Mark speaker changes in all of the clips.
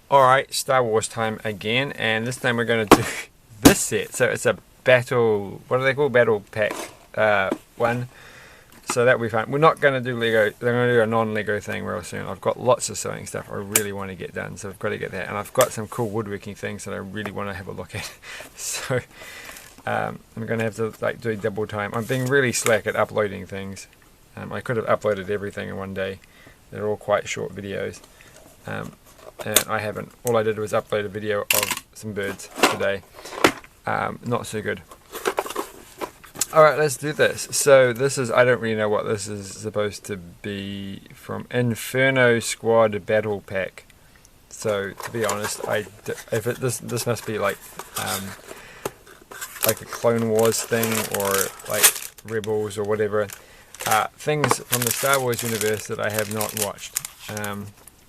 Speaker 1: Alright, Star Wars time again, and this time we're going to do this set. So it's a battle, what do they call, battle pack one. So that'll be fun. We're not going to do Lego, they're going to do a non-Lego thing real soon. I've got lots of sewing stuff I really want to get done, so I've got to get that. And I've got some cool woodworking things that I really want to have a look at. So I'm going to have to do double time. I'm being really slack at uploading things. I could have uploaded everything in one day. They're all quite short videos. And I haven't. All I did was upload a video of some birds today. Not so good. Alright, let's do this. So this is, I don't really know what this is supposed to be, from Inferno Squad Battle Pack. So to be honest, this must be like a Clone Wars thing, or like Rebels or whatever. Things from the Star Wars universe that I have not watched.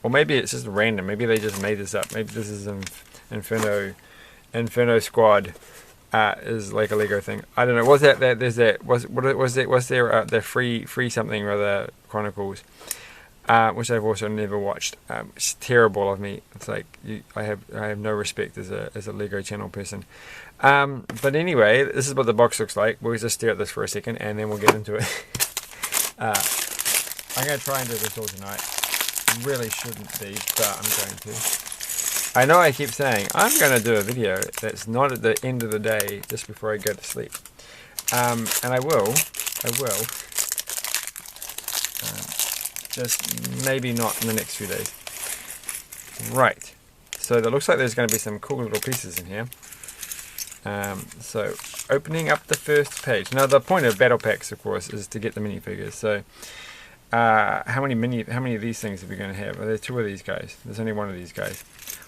Speaker 1: Or maybe it's just random. Maybe they just made this up. Maybe this is Inferno Squad is like a Lego thing. I don't know. Was that there's that was there the free something or other Chronicles, which I've also never watched. It's terrible of me. It's like I have no respect as a Lego channel person. But anyway, this is what the box looks like. We'll just stare at this for a second and then we'll get into it. I'm going to try and do this all tonight. Really shouldn't be, but I'm going to. I know I keep saying I'm going to do a video that's not at the end of the day, just before I go to sleep, and I will, just maybe not in the next few days. Right, so it looks like there's going to be some cool little pieces in here. So opening up the first page. Now the point of battle packs, of course, is to get the minifigures. So how many of these things are we going to have? Are there two of these guys? There's only one of these guys.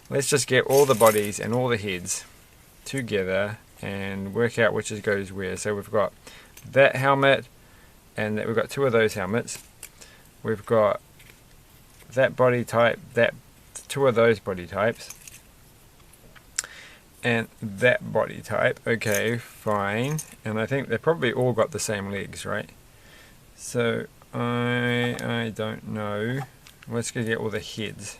Speaker 1: Let's just get all the bodies and all the heads together and work out which goes where. So we've got that helmet, and we've got two of those helmets. We've got that body type, two of those body types, and that body type. Okay, fine. And I think they've probably all got the same legs, right? So I don't know. Let's go get all the heads.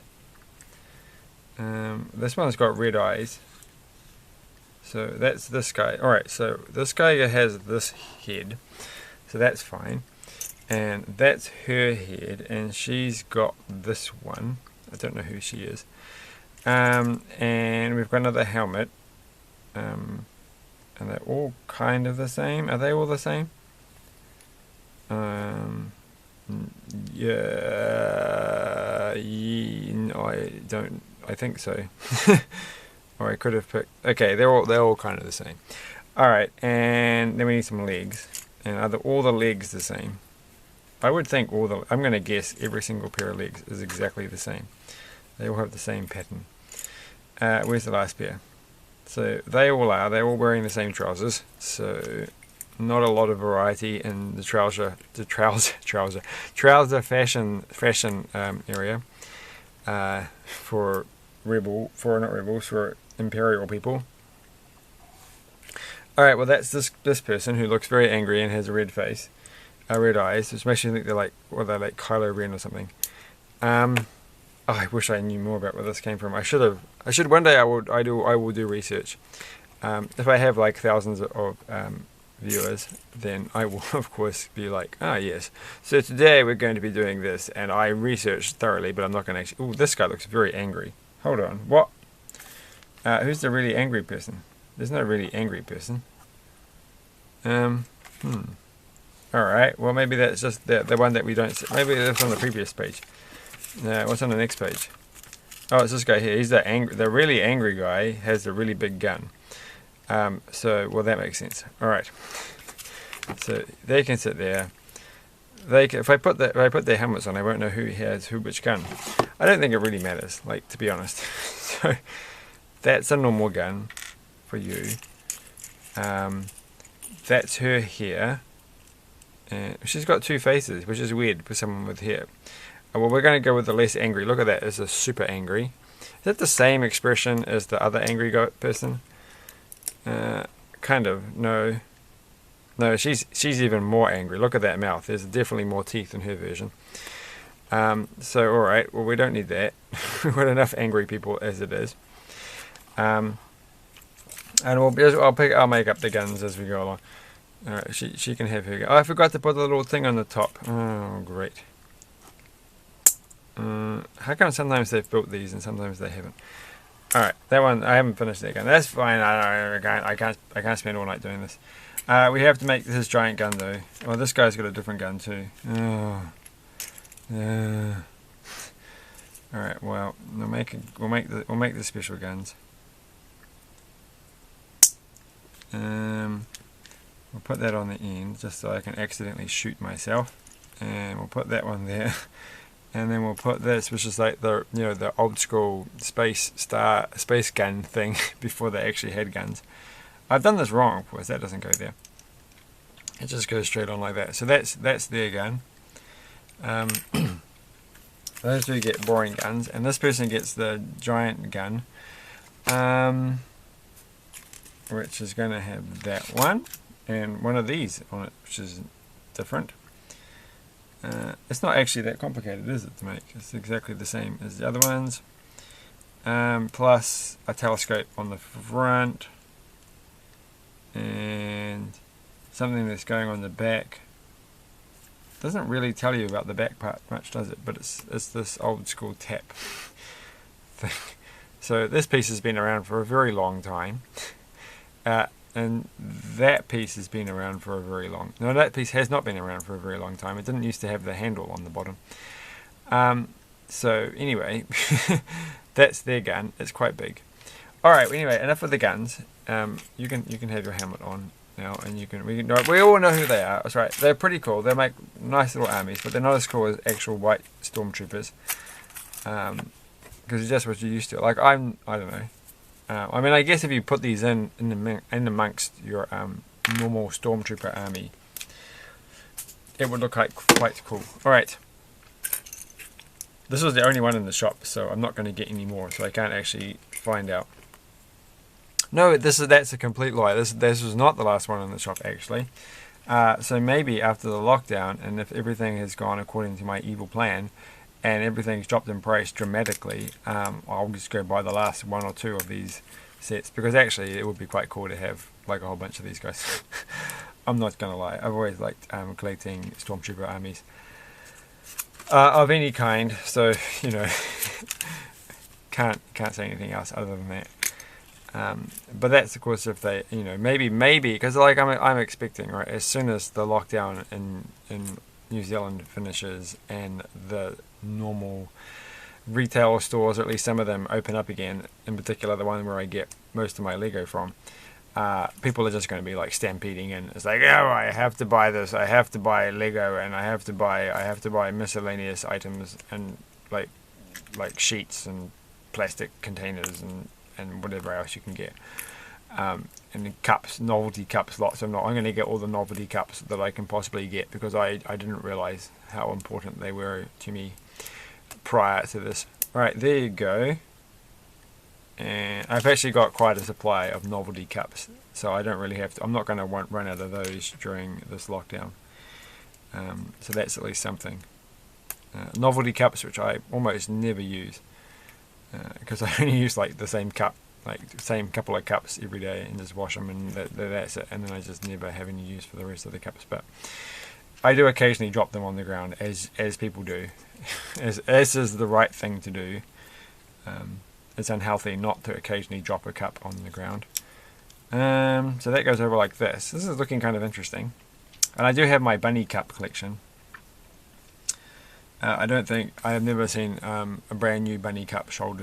Speaker 1: This one's got red eyes. So that's this guy. Alright, so this guy has this head. So that's fine. And that's her head. And she's got this one. I don't know who she is. And we've got another helmet. And they're all kind of the same. Are they all the same? Yeah, no, I think so. Or I could have picked. Okay, they're all kind of the same. All right, and then we need some legs. And are all the legs the same? I would think I'm going to guess every single pair of legs is exactly the same. They all have the same pattern. Where's the last pair? So they're all wearing the same trousers. So not a lot of variety in the trouser fashion area for Imperial people. Alright, well that's this person who looks very angry and has a red face, red eyes, which makes you think they're like Kylo Ren or something. I wish I knew more about where this came from. I should one day. I will do research. If I have like thousands of viewers, then I will of course be like, yes, so today we're going to be doing this, and I researched thoroughly, but I'm not going to actually. Oh, this guy looks very angry. Hold on, what? Who's the really angry person? There's no really angry person. Alright, well maybe that's just the one that we don't see. Maybe that's on the previous page. What's on the next page? Oh, it's this guy here. He's the really angry guy, has a really big gun. Well, that makes sense. Alright. So they can sit there. If I put their helmets on, I won't know who has which gun. I don't think it really matters, to be honest. So that's a normal gun for you. That's her here. And she's got two faces, which is weird for someone with hair. Well, we're going to go with the less angry. Look at that. It's a super angry. Is that the same expression as the other angry person? Kind of. No. No, she's even more angry. Look at that mouth. There's definitely more teeth in her version. So alright, well we don't need that. We've got enough angry people as it is. And I'll make up the guns as we go along. Alright, she can have her gun. Oh, I forgot to put the little thing on the top. Oh, great. How come sometimes they've built these and sometimes they haven't? Alright, that one, I haven't finished that gun. That's fine, I can't spend all night doing this. We have to make this giant gun though. Well, this guy's got a different gun too. Oh. Alright, well, we'll make the special guns. We'll put that on the end just so I can accidentally shoot myself, and we'll put that one there, and then we'll put this, which is like the the old school space gun thing before they actually had guns. I've done this wrong, of course. That doesn't go there. It just goes straight on like that. So that's their gun. Those two get boring guns, and this person gets the giant gun, which is going to have that one and one of these on it, which is different. It's not actually that complicated, is it, to make? It's exactly the same as the other ones, plus a telescope on the front and something that's going on the back. Doesn't really tell you about the back part much, does it? But it's this old school tap thing. So this piece has been around for a very long time, and that piece has been around for a very long. No, that piece has not been around for a very long time. It didn't used to have the handle on the bottom. So anyway, that's their gun. It's quite big. All right. Anyway, enough of the guns. You can have your helmet on now, and we all know who they are. That's right. They're pretty cool. They make nice little armies, but they're not as cool as actual white stormtroopers. Because it's just what you're used to. Like I don't know. I mean, I guess if you put these in amongst your normal stormtrooper army, it would look like quite cool. All right. This was the only one in the shop, so I'm not going to get any more, so I can't actually find out. No, that's a complete lie. This was not the last one in the shop, actually. So maybe after the lockdown, and if everything has gone according to my evil plan, and everything's dropped in price dramatically, I'll just go buy the last one or two of these sets, because actually it would be quite cool to have like a whole bunch of these guys. I'm not gonna lie, I've always liked collecting stormtrooper armies of any kind, so can't say anything else other than that. But that's of course if they maybe because like I'm expecting, right, as soon as the lockdown in New Zealand finishes and the normal retail stores, or at least some of them, open up again, in particular the one where I get most of my Lego from, people are just going to be like stampeding in. It's like, oh, I have to buy this, I have to buy Lego, and I have to buy miscellaneous items, and like sheets and plastic containers and whatever else you can get. And cups, novelty cups, lots of. I'm going to get all the novelty cups that I can possibly get, because I didn't realize how important they were to me prior to this. Alright, there you go. And I've actually got quite a supply of novelty cups, so I don't really have to. I'm not going to run out of those during this lockdown. So that's at least something. Novelty cups, which I almost never use, because I only use like the same cup, like same couple of cups every day, and just wash them, and that's it. And then I just never have any use for the rest of the cups. But I do occasionally drop them on the ground, as people do, as is the right thing to do. It's unhealthy not to occasionally drop a cup on the ground. So that goes over like this. This is looking kind of interesting, and I do have my bunny cup collection. I have never seen a brand new bunny cup sold.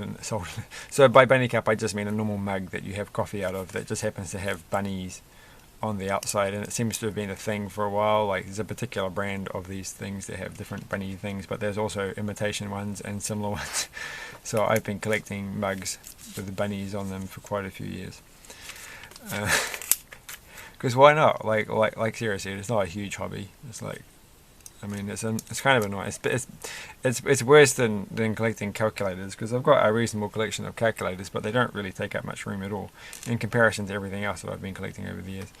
Speaker 1: So by bunny cup I just mean a normal mug that you have coffee out of that just happens to have bunnies on the outside, and it seems to have been a thing for a while. Like there's a particular brand of these things that have different bunny things, but there's also imitation ones and similar ones. So I've been collecting mugs with the bunnies on them for quite a few years. Because why not? Like seriously, it's not a huge hobby. It's like, I mean, it's kind of annoying. It's worse than collecting calculators, because I've got a reasonable collection of calculators, but they don't really take up much room at all in comparison to everything else that I've been collecting over the years.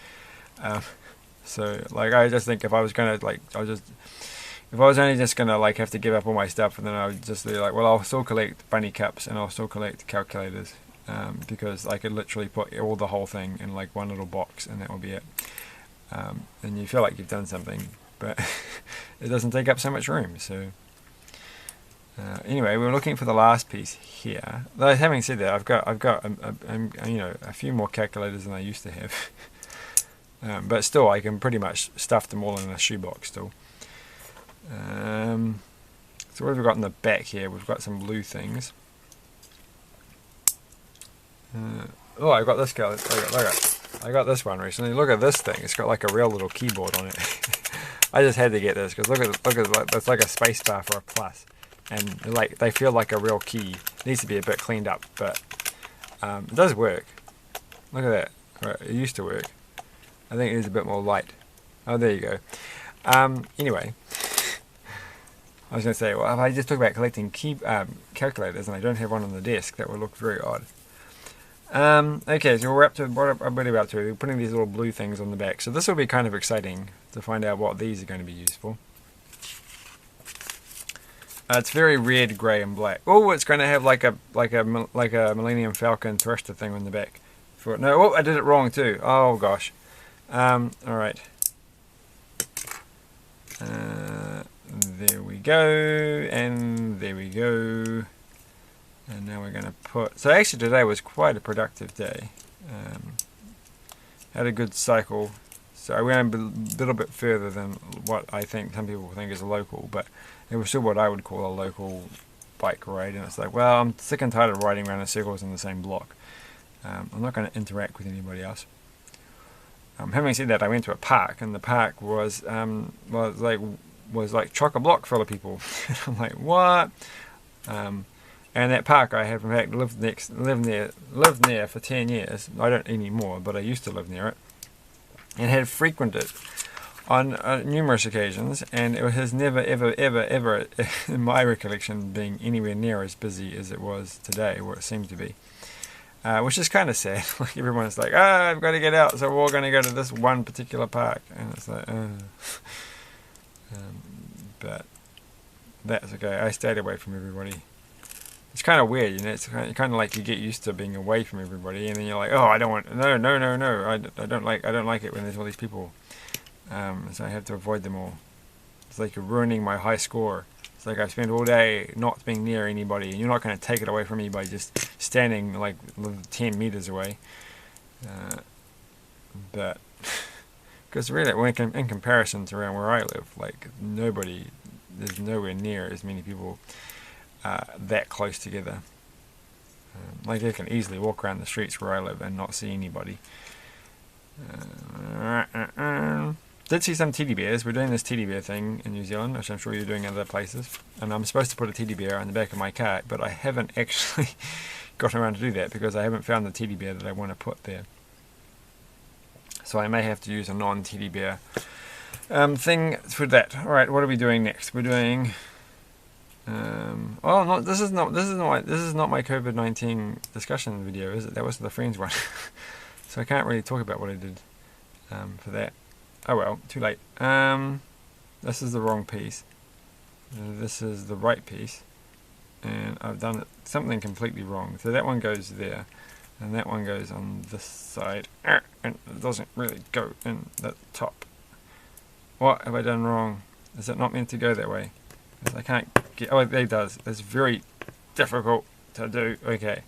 Speaker 1: So like, I just think if I was going to if I was only just gonna like have to give up all my stuff, and then I would just be like, well, I'll still collect bunny cups and I'll still collect calculators, because I could literally put the whole thing in like one little box and that will be it. And you feel like you've done something, but it doesn't take up so much room. So anyway, we're looking for the last piece here. Though having said that, I've got you know, a few more calculators than I used to have. But still, I can pretty much stuff them all in a shoebox still. So what have we got in the back here? We've got some blue things. Oh, I got this guy. I got this one recently. Look at this thing. It's got like a real little keyboard on it. I just had to get this because look at it's like a space bar for a plus, and like they feel like a real key. It needs to be a bit cleaned up, but it does work. Look at that. Right, it used to work. I think it is a bit more light. Oh, there you go. Anyway, I was going to say, well, if I just talk about collecting calculators and I don't have one on the desk, that would look very odd. Okay, so we're up to what I'm really about to. We're putting these little blue things on the back. So this will be kind of exciting to find out what these are going to be used for. It's very red, grey, and black. Oh, it's going to have like a Millennium Falcon thruster thing on the back. No, I did it wrong too. Oh gosh. All right. There we go, and there we go. And now we're going to put... So actually today was quite a productive day. Had a good cycle. So I went a little bit further than what I think some people think is a local, but it was still what I would call a local bike ride. And it's like, well, I'm sick and tired of riding around in circles in the same block. I'm not going to interact with anybody else. Having said that, I went to a park, and the park was like chock-a-block full of people. I'm like, what? And that park I have in fact lived near for 10 years. I don't anymore, but I used to live near it, and had frequented on numerous occasions, and it has never ever in my recollection being anywhere near as busy as it was today, or it seemed to be. Which is kind of sad. Like everyone's like, I've got to get out, so we're all going to go to this one particular park, and it's like, but that's okay. I stayed away from everybody. It's kind of weird, you know. It's kind of like you get used to being away from everybody, and then you're like, oh, I don't want, no. I don't like it when there's all these people. So I have to avoid them all. It's like you're ruining my high score. It's like I've spent all day not being near anybody, and you're not going to take it away from me by just standing like 10 meters away. But because really, in comparison to around where I live, like there's nowhere near as many people that close together. Like I can easily walk around the streets where I live and not see anybody. Did see some teddy bears. We're doing this teddy bear thing in New Zealand, which I'm sure you're doing in other places. And I'm supposed to put a teddy bear on the back of my car, but I haven't actually got around to do that because I haven't found the teddy bear that I want to put there. So I may have to use a non-teddy bear thing for that. All right, what are we doing next? We're doing. Oh, no, this is not my COVID-19 discussion video, is it? That was the Friends one. So I can't really talk about what I did for that. Oh well, too late. This is the wrong piece. This is the right piece, and I've done something completely wrong. So that one goes there, and that one goes on this side, and it doesn't really go in the top. What have I done wrong? Is it not meant to go that way? Because I can't get. Oh, it does. It's very difficult to do. Okay,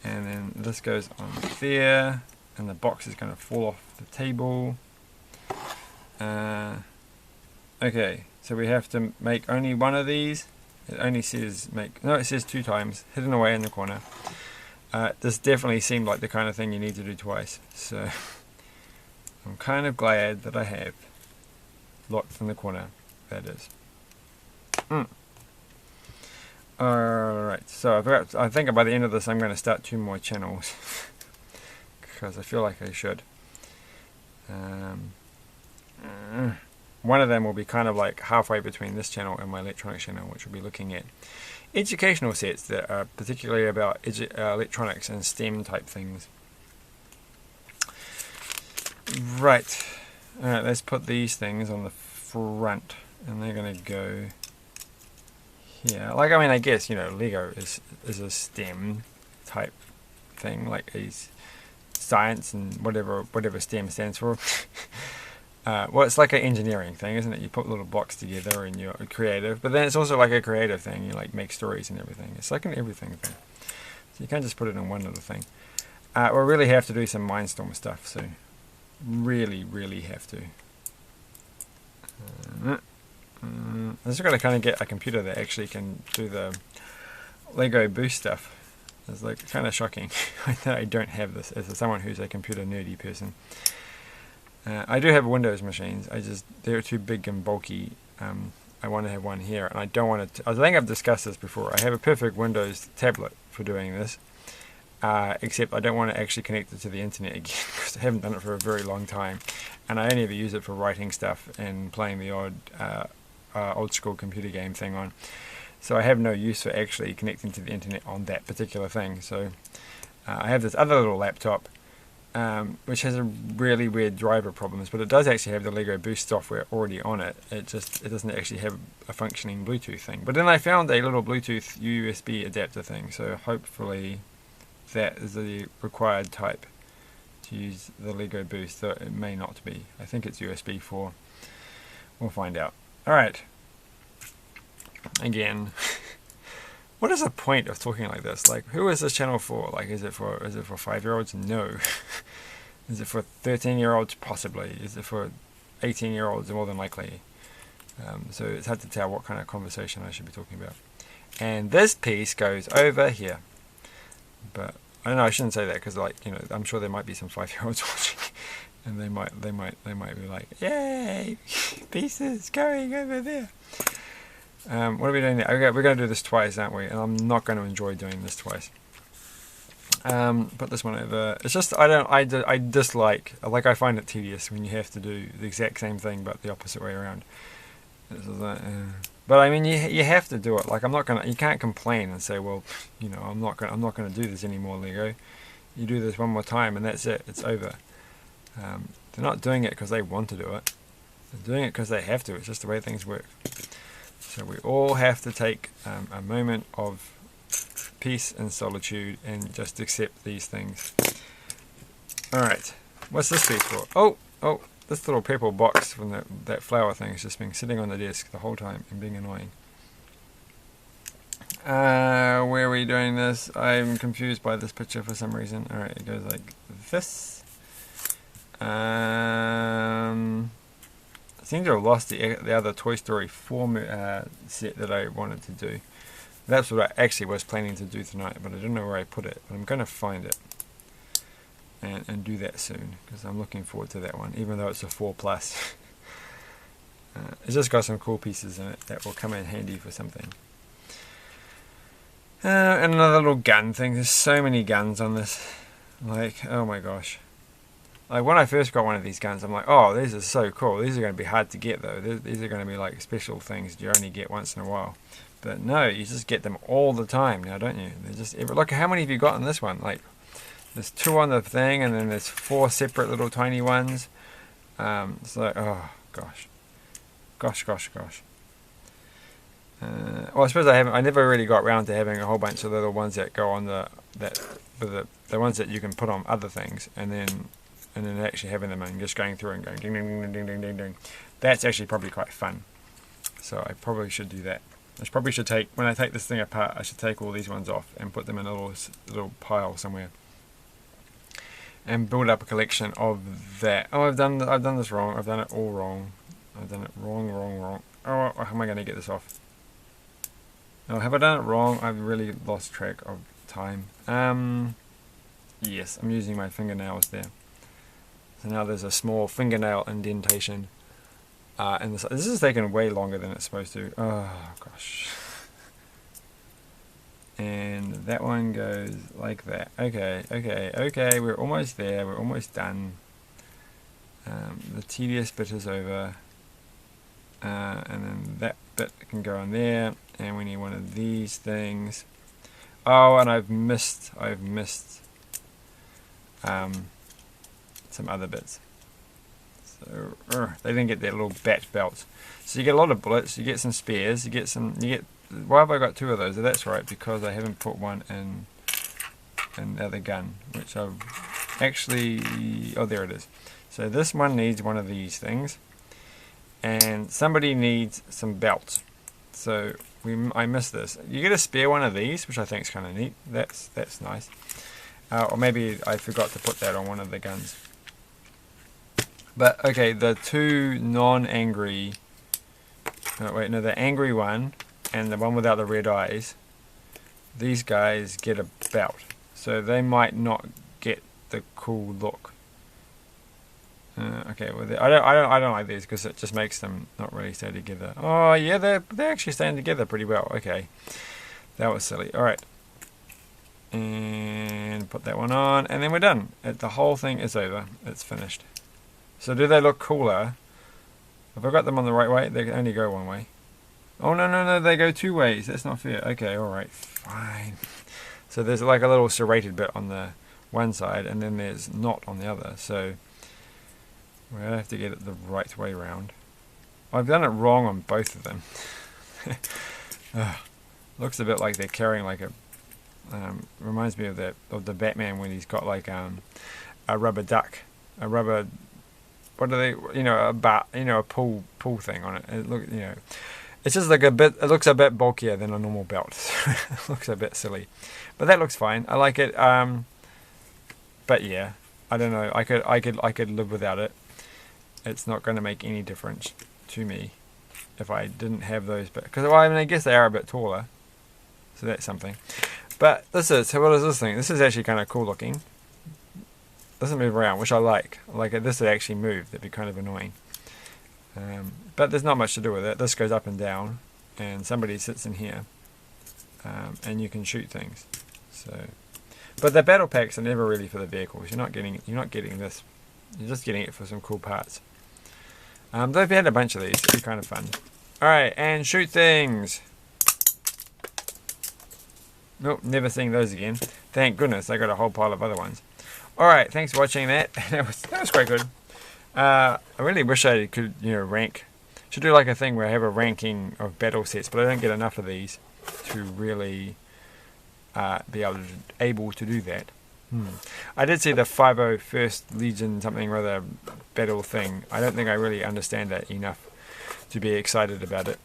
Speaker 1: and then this goes on there, and the box is going to fall off the table. Okay, so we have to make only one of these. It only says make, no, it says 2 times, hidden away in the corner. This definitely seemed like the kind of thing you need to do twice, so I'm kind of glad that I have locked in the corner, that is. Alright, so I think by the end of this I'm going to start 2 more channels, because I feel like I should. One of them will be kind of like halfway between this channel and my electronics channel, which will be looking at educational sets that are particularly about electronics and STEM type things. Right, let's put these things on the front. and they're gonna go here. Like, I mean, I guess, you know, Lego is a STEM type thing, like is science and whatever STEM stands for. Well, it's like an engineering thing, isn't it? You put little blocks together and you're creative, but then it's also like a creative thing. You like make stories and everything. It's like an everything thing. So you can't just put it in one little thing. We'll really have to do some Mindstorm stuff, so really have to. I'm just going to kind of get a computer that actually can do the Lego Boost stuff. It's like kind of shocking that I don't have this as someone who's a computer nerdy person. I do have Windows machines. They're too big and bulky. I want to have one here, and I don't want to. I think I've discussed this before. I have a perfect Windows tablet for doing this, except I don't want to actually connect it to the internet again because I haven't done it for a very long time, and I only ever use it for writing stuff and playing the odd old school computer game thing on. So I have no use for actually connecting to the internet on that particular thing. So I have this other little laptop which has a really weird driver problems, but it does actually have the Lego Boost software already on it. It doesn't actually have a functioning Bluetooth thing. But then I found a little Bluetooth USB adapter thing, so hopefully that is the required type to use the Lego Boost, though it may not be. I think it's USB 4. We'll find out. Alright. Again. What is the point of talking like this? Like, who is this channel for? Like, is it for 5-year-olds? No. Is it for 13-year-olds? Possibly. Is it for 18-year-olds? More than likely. So it's hard to tell what kind of conversation I should be talking about. And this piece goes over here. But I don't know. I shouldn't say that because, like, you know, I'm sure there might be some 5-year-olds watching, and they might be like, "Yay, pieces going over there." What are we doing now? Okay, we're going to do this twice, aren't we? And I'm not going to enjoy doing this twice. Put this one over. It's just I dislike. Like, I find it tedious when you have to do the exact same thing but the opposite way around. But I mean, you have to do it. Like, you can't complain and say, well, you know, I'm not gonna do this anymore, Lego. You do this one more time and that's it. It's over. They're not doing it because they want to do it. They're doing it because they have to. It's just the way things work. So we all have to take a moment of peace and solitude and just accept these things. Alright, what's this piece for? Oh, this little purple box from that flower thing has just been sitting on the desk the whole time and being annoying. Where are we doing this? I'm confused by this picture for some reason. Alright, it goes like this. I seem to have lost the other Toy Story 4 set that I wanted to do. That's what I actually was planning to do tonight, but I don't know where I put it. But I'm going to find it and do that soon because I'm looking forward to that one, even though it's a 4+. It's just got some cool pieces in it that will come in handy for something. And another little gun thing. There's so many guns on this. Like, oh my gosh. Like, when I first got one of these guns, I'm like, oh, these are so cool. These are going to be hard to get, though. These are going to be, like, special things you only get once in a while. But no, you just get them all the time now, don't you? They're just, look, how many have you got in this one? Like, there's 2 on the thing, and then there's 4 separate little tiny ones. It's like, oh, gosh. Gosh. Well, I suppose I never really got around to having a whole bunch of little ones that go on the ones that you can put on other things, and then actually having them and just going through and going ding ding ding ding ding ding ding. That's actually probably quite fun. So I probably should do that. I probably should when I take this thing apart, I should take all these ones off and put them in a little pile somewhere, and build up a collection of that. Oh, I've done this wrong. I've done it all wrong. I've done it wrong. Oh, how am I going to get this off? Oh, have I done it wrong? I've really lost track of time. Yes, I'm using my fingernails there. So now there's a small fingernail indentation. And this is taking way longer than it's supposed to. Oh, gosh. And that one goes like that. Okay, we're almost there. We're almost done. The tedious bit is over. And then that bit can go on there. And we need one of these things. Oh, and I've missed some other bits. So, they didn't get their little batch belts. So you get a lot of bullets, you get some spares, why have I got 2 of those? That's right, because I haven't put one in the other gun, which I've actually, oh, there it is. So this one needs one of these things, and somebody needs some belts. So I missed this. You get a spare one of these, which I think is kind of neat. That's nice. Or maybe I forgot to put that on one of the guns. But okay, the 2 non-angry, the angry one and the one without the red eyes, these guys get a belt, so they might not get the cool look. Okay, well, I don't like these because it just makes them not really stay together. Oh yeah, they're actually staying together pretty well. Okay, that was silly. All right, and put that one on, and then we're done. The whole thing is over. It's finished. So do they look cooler? Have I got them on the right way? They can only go one way. Oh no, they go 2 ways. That's not fair. Okay, all right, fine. So there's like a little serrated bit on the one side, and then there's not on the other. So we're going to have to get it the right way around. I've done it wrong on both of them. Looks a bit like they're carrying like a... reminds me of the Batman when he's got like a rubber duck. A rubber... What are they... a pull thing on it. It's just like it looks a bit bulkier than a normal belt. It looks a bit silly. But that looks fine. I like it. But yeah, I don't know. I could live without it. It's not going to make any difference to me if I didn't have those. Because I guess they are a bit taller, so that's something. But what is this thing? This is actually kind of cool looking. Doesn't move around, which I like. Like this would actually move. That'd be kind of annoying. But there's not much to do with it. This goes up and down, and somebody sits in here, and you can shoot things. So, but the battle packs are never really for the vehicles. You're not getting this. You're just getting it for some cool parts. Though if you had a bunch of these, it'd be kind of fun. Alright, and shoot things! Nope, never seeing those again. Thank goodness, I got a whole pile of other ones. Alright, thanks for watching that. That was quite good. I really wish I could, rank. Should do like a thing where I have a ranking of battle sets, but I don't get enough of these to really be able to do that. I did see the 501st Legion something or other battle thing. I don't think I really understand that enough to be excited about it.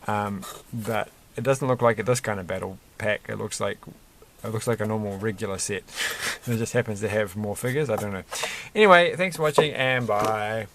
Speaker 1: But it doesn't look like this kind of battle pack. It looks like a normal regular set. It just happens to have more figures. I don't know. Anyway, thanks for watching and bye.